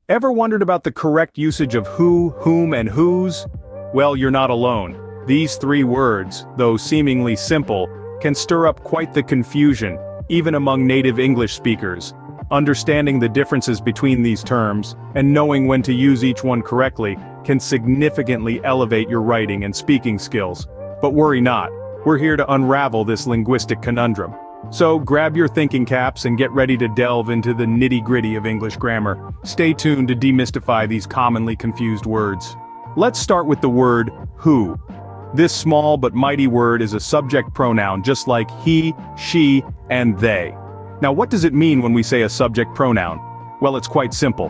Ever wondered about the correct usage of who, whom, and whose? Well, you're not alone. These three words, though seemingly simple, can stir up quite the confusion, even among native English speakers. Understanding the differences between these terms, and knowing when to use each one correctly, can significantly elevate your writing and speaking skills. But worry not, we're here to unravel this linguistic conundrum. So grab your thinking caps and get ready to delve into the nitty-gritty of English grammar. Stay tuned to demystify these commonly confused words. Let's start with the word who. This small but mighty word is a subject pronoun just like he, she, and they. Now what does it mean when we say a subject pronoun? Well, it's quite simple.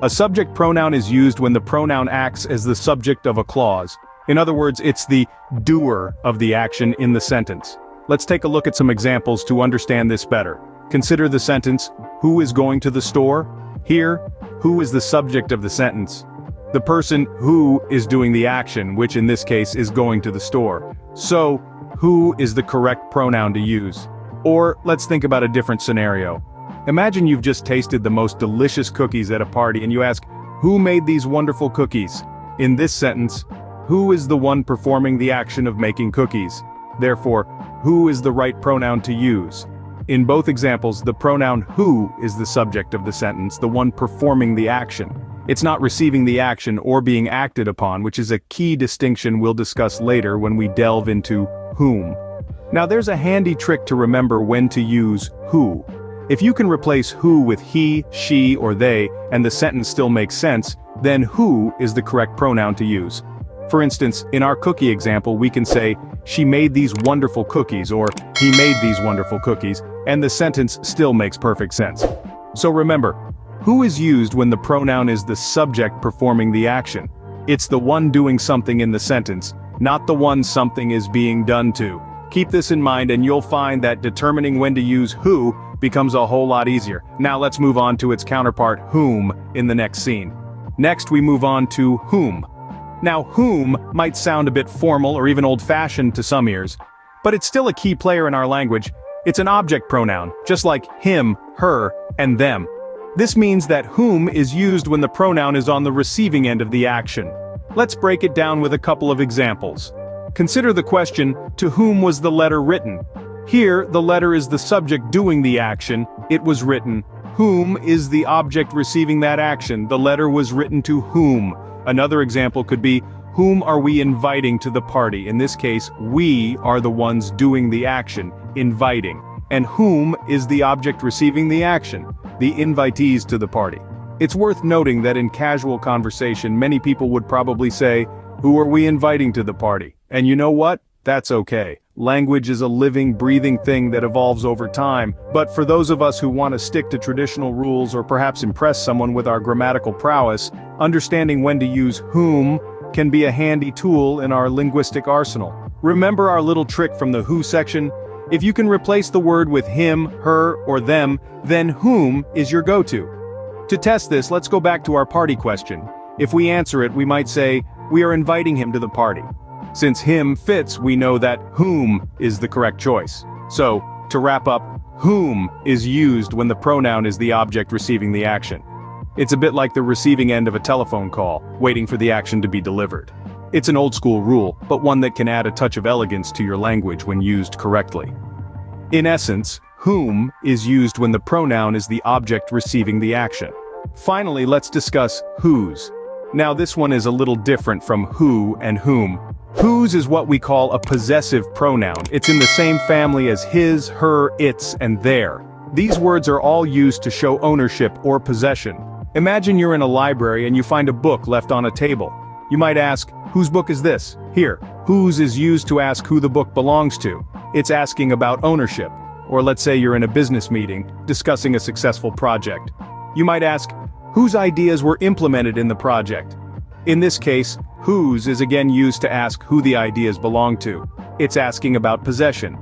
A subject pronoun is used when the pronoun acts as the subject of a clause. In other words, it's the doer of the action in the sentence. Let's take a look at some examples to understand this better. Consider the sentence, who is going to the store? Here, who is the subject of the sentence? The person who is doing the action, which in this case is going to the store. So, who is the correct pronoun to use? Or, let's think about a different scenario. Imagine you've just tasted the most delicious cookies at a party and you ask, who made these wonderful cookies? In this sentence, who is the one performing the action of making cookies? Therefore, who is the right pronoun to use? In both examples, the pronoun who is the subject of the sentence, the one performing the action. It's not receiving the action or being acted upon, which is a key distinction we'll discuss later when we delve into whom. Now there's a handy trick to remember when to use who. If you can replace who with he, she, or they, and the sentence still makes sense, then who is the correct pronoun to use. For instance, in our cookie example, we can say, she made these wonderful cookies, or he made these wonderful cookies, and the sentence still makes perfect sense. So remember, who is used when the pronoun is the subject performing the action? It's the one doing something in the sentence, not the one something is being done to. Keep this in mind and you'll find that determining when to use who becomes a whole lot easier. Now let's move on to its counterpart, whom, in the next scene. Next we move on to whom. Now whom might sound a bit formal or even old-fashioned to some ears, but it's still a key player in our language. It's an object pronoun, just like him, her, and them. This means that whom is used when the pronoun is on the receiving end of the action. Let's break it down with a couple of examples. Consider the question, to whom was the letter written? Here, the letter is the subject doing the action, it was written. Whom is the object receiving that action? The letter was written to whom. Another example could be, whom are we inviting to the party? In this case, we are the ones doing the action, inviting. And whom is the object receiving the action? The invitees to the party. It's worth noting that in casual conversation, many people would probably say, who are we inviting to the party? And you know what? That's okay. Language is a living, breathing thing that evolves over time, but for those of us who want to stick to traditional rules or perhaps impress someone with our grammatical prowess, understanding when to use whom can be a handy tool in our linguistic arsenal. Remember our little trick from the who section? If you can replace the word with him, her, or them, then whom is your go-to. To test this, let's go back to our party question. If we answer it, we might say, we are inviting him to the party. Since him fits, we know that whom is the correct choice. So, to wrap up, whom is used when the pronoun is the object receiving the action. It's a bit like the receiving end of a telephone call, waiting for the action to be delivered. It's an old school rule, but one that can add a touch of elegance to your language when used correctly. In essence, whom is used when the pronoun is the object receiving the action. Finally, let's discuss whose. Now this one is a little different from who and whom. Whose is what we call a possessive pronoun. It's in the same family as his, her, its, and their. These words are all used to show ownership or possession. Imagine you're in a library and you find a book left on a table. You might ask, whose book is this? Here, whose is used to ask who the book belongs to. It's asking about ownership. Or let's say you're in a business meeting, discussing a successful project. You might ask, whose ideas were implemented in the project? In this case, whose is again used to ask who the ideas belong to. It's asking about possession.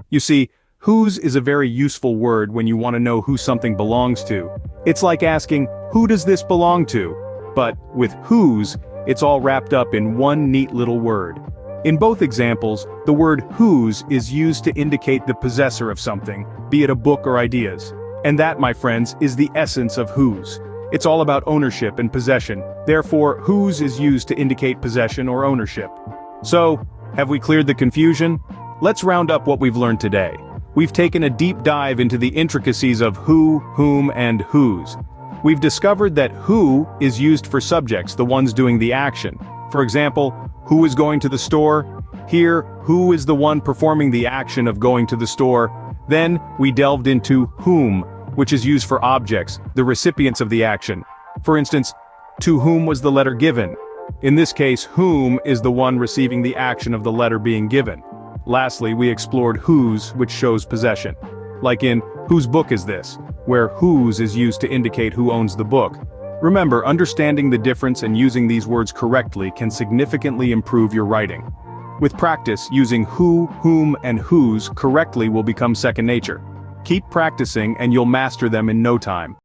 You see, whose is a very useful word when you want to know who something belongs to. It's like asking, who does this belong to? But with whose, it's all wrapped up in one neat little word. In both examples, the word whose is used to indicate the possessor of something, be it a book or ideas. And that, my friends, is the essence of whose. It's all about ownership and possession. Therefore, whose is used to indicate possession or ownership. So, have we cleared the confusion? Let's round up what we've learned today. We've taken a deep dive into the intricacies of who, whom, and whose. We've discovered that who is used for subjects, the ones doing the action. For example, who is going to the store? Here, who is the one performing the action of going to the store? Then, we delved into whom, which is used for objects, the recipients of the action. For instance, to whom was the letter given? In this case, whom is the one receiving the action of the letter being given. Lastly, we explored whose, which shows possession. Like in, whose book is this? Where whose is used to indicate who owns the book. Remember, understanding the difference and using these words correctly can significantly improve your writing. With practice, using who, whom, and whose correctly will become second nature. Keep practicing and you'll master them in no time.